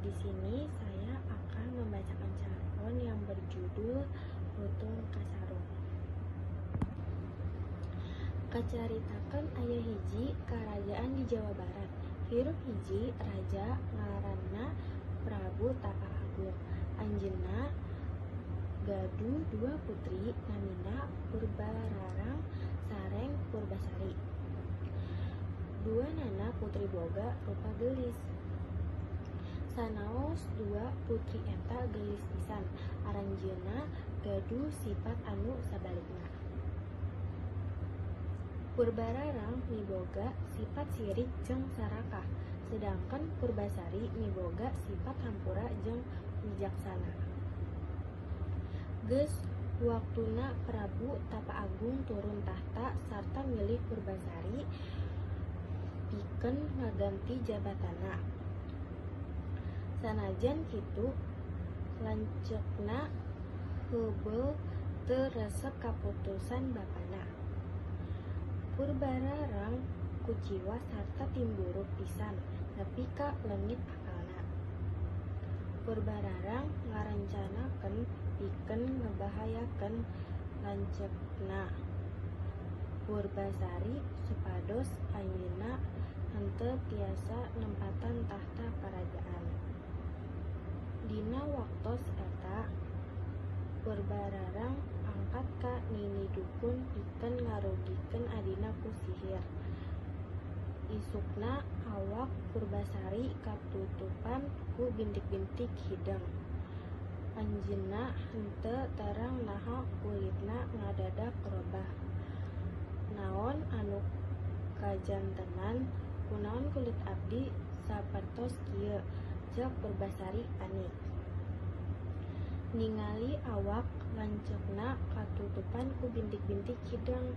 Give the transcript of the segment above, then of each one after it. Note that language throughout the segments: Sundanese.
Di sini saya akan membacakan carton yang berjudul Lutung Kasarung. Kacaritakeun aya hiji karajaan di Jawa Barat. Hirup hiji raja ngaranna Prabu Tapa Agung. Anjeunna gaduh dua putri namina Purbararang sareng Purbasari. Duanana putri boga rupa geulis. Sanaos dua putri eta geulis pisan, aranjeunna gaduh sifat anu sabalikna. Purbararang miboga sifat sirik jeung sarakah, sedangkan Purbasari miboga sifat hampura jeung wijaksana. Geus waktuna Prabu Tapa Agung turun tahta sarta milih Purbasari pikeun ngaganti jabatanna. Sanajan kitu lanceukna heubeul teu resep kaputusan bapana. Purbararang kuciwa sarta timburuk pisan nepi ka leungit akalna. Purbararang ngarancanakeun pikeun ngebahayakeun lanceukna Purbasari supados ayeuna henteu tiasa nempatan tahta karajaan. Dina waktos eta Purbararang angkat ka nini dukun pikeun ngarugikeun adina ku sihir. Isukna awak Purbasari katutupan ku bintik-bintik hideng. Anjeunna henteu terang naha kulitna ngadadak robah. Naon anu kajantenan, kunaon kulit abdi sapertos kieu, ceuk Purbasari panik. Ningali awak lanceukna katutupan ku bintik-bintik hideng.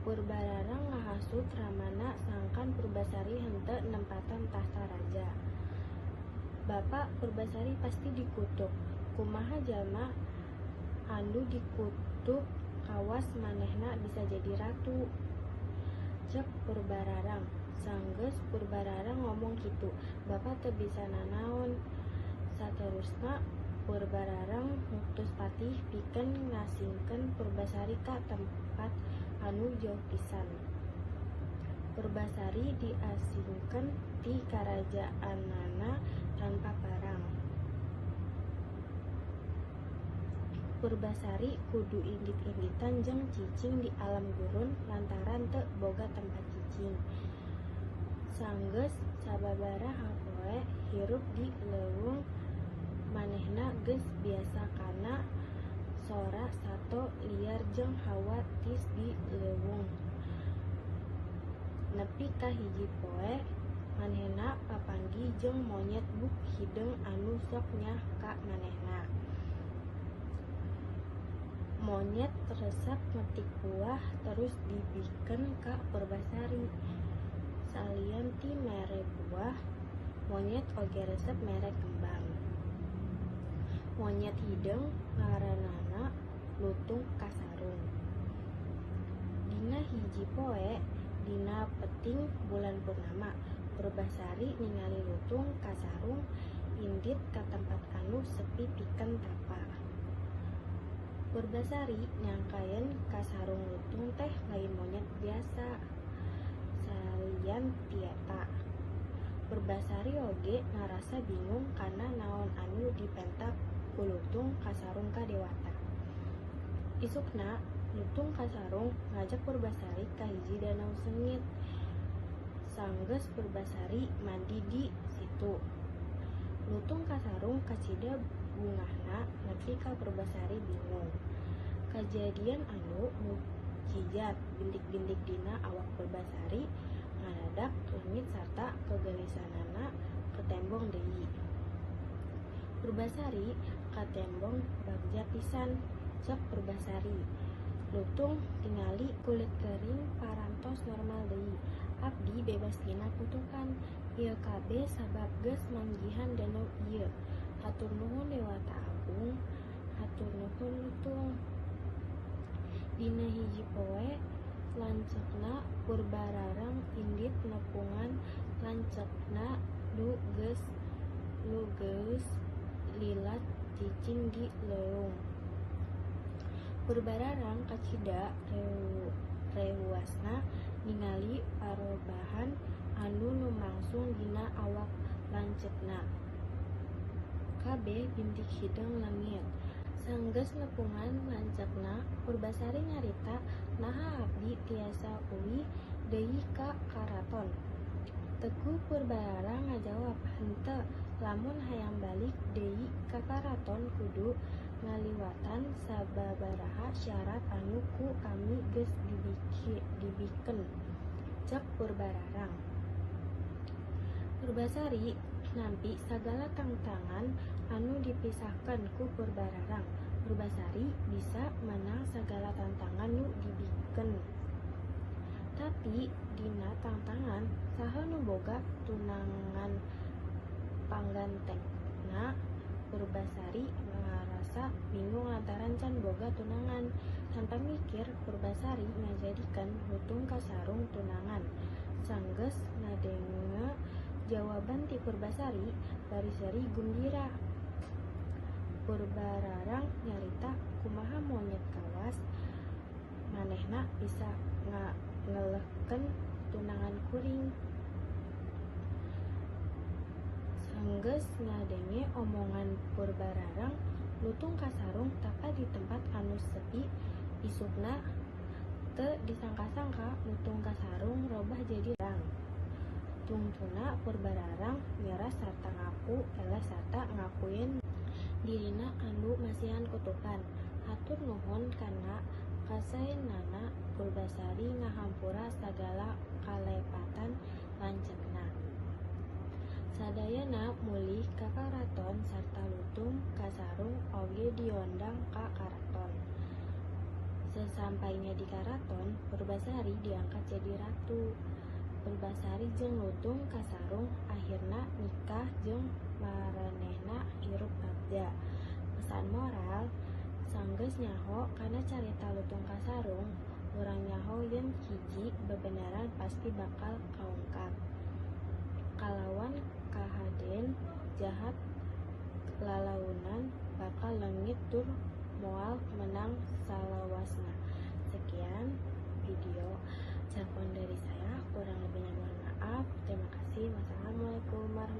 Purbararang ngahasut ramana sangkan Purbasari henteu nempatan tahta raja. Bapak Purbasari pasti dikutuk. Kumaha jalma anu dikutuk kawas manehna bisa jadi ratu, ceuk Purbararang. Sanggeus Purbararang ngomong kitu, bapak teu bisa nanaon. Saterusna Purbararang ngutus patih pikeun ngasingkeun Purbasari ka tempat anu jauh pisan. Purbasari diasingkeun ti karajaanana tanpa parang. Purbasari kudu indit-inditan jeung cicing di alam gurun lantaran teu boga tempat cicing. Sanggeus sababaraha poe hirup di leuweung, manehna geus biasa kana sora sato liar jeung hawa tis di leuweung. Nepi ka hiji poe manehna papanggih jeung monyet buk hideng anu sok nyah ka manehna. Monyet resep metik buah terus dibikeun ka Purbasari. Salian ti mere buah, monyet oge resep mere kembang. Monyet hideng ngaranana Lutung Kasarung. Dina hiji poe, dina peting bulan purnama, Purbasari ningali Lutung Kasarung indit ka tempat anu sepi pikeun tapa. Purbasari nyangkaeun Kasarung lutung teh lain monyet biasa. Salian tieta, Purbasari oge ngarasa bingung kana naon anu dipentak ku Lutung Kasarung ka dewata. Isukna Lutung Kasarung ngajak Purbasari ka hiji danau sengit. Sanggeus Purbasari mandi di situ, Lutung Kasarung kacida bungahna nepi ka Purbasari bingung. Kajadian anu mukjizat bintik-bintik dina awak Purbasari ngadadak leungit sarta kegelisanana ketembong deui. Purbasari katembong bagja pisan, ceuk Purbasari. Lutung tingali kulit keuring parantos normal deui. Abdi bebas tina kutukan. Ieu kabeh sabab geus manggihan danau ieu. Hatur nuhun Dewata Agung, hatur nuhun Lutung. Dina hiji poe lanceukna Purbararang indit nepungan lanceukna nu geus nu geus lilat cicing di leuweung. Purbararang kacida reuasna ningali parobahan anu lumangsung dina awak lanceukna. Kabeh bintik hideung leungit. Sanggeus nepungan lanceukna, Purbasari nyarita naha abdi tiasa uwi deui ka karaton. Teguh Purbararang ngajawab, henteu, lamun hayang balik deui ka karaton kudu ngaliwatan sababaraha syarat anu ku kami geus dibikeun, cek Purbararang. Purbasari nampi sagala tantangan anu dipisahkeun ku Purbararang. Purbasari bisa menang sagala tantangan nu dibikeun. Tapi dina tantangan saha nu boga tunangan panggantengna. Purbasari ngarasa bingung lantaran can boga tunangan. Tanpa mikir, Purbasari ngajadikeun Lutung Kasarung tunangan. Sanggeus ngadenge jawaban ti Purbasari, bari seri gumbira. Purbararang nyarita kumaha monyet kawas manehna bisa ngelehkeun tunangan kuring. Sanggeus ngadenge omongan Purbararang, Lutung Kasarung taka di tempat anu sepi. Isukna teu disangka-sangka Lutung Kasarung robah jadi rang. Tungtuna Purbararang nyeras sarta ngaku eleh sarta ngakuin dirina anu masihan kutukan. Hatur nuhun kana kasaenana Purbasari ngahampura sagala kalepatan lanceukna. Sadayana mulih ka karaton sarta Lutung Kasarung oge diondang ka karaton. Sesampainya di karaton, Purbasari diangkat jadi ratu. Purbasari jeung Lutung Kasarung akhirna nikah jeung maranehna hirup abda. Pesan moral, sanggeus nyaho kana carita Lutung Kasarung, urang nyaho yen hiji bebenaran pasti bakal kaungkap. Kalawan kahaden jahat lalaunan bakal leungit tur moal menang salawasna. Sekian video Japon dari saya, kurang lebihnya mohon maaf. Terima kasih. Wassalamualaikum warahmatullahi wabarakatuh.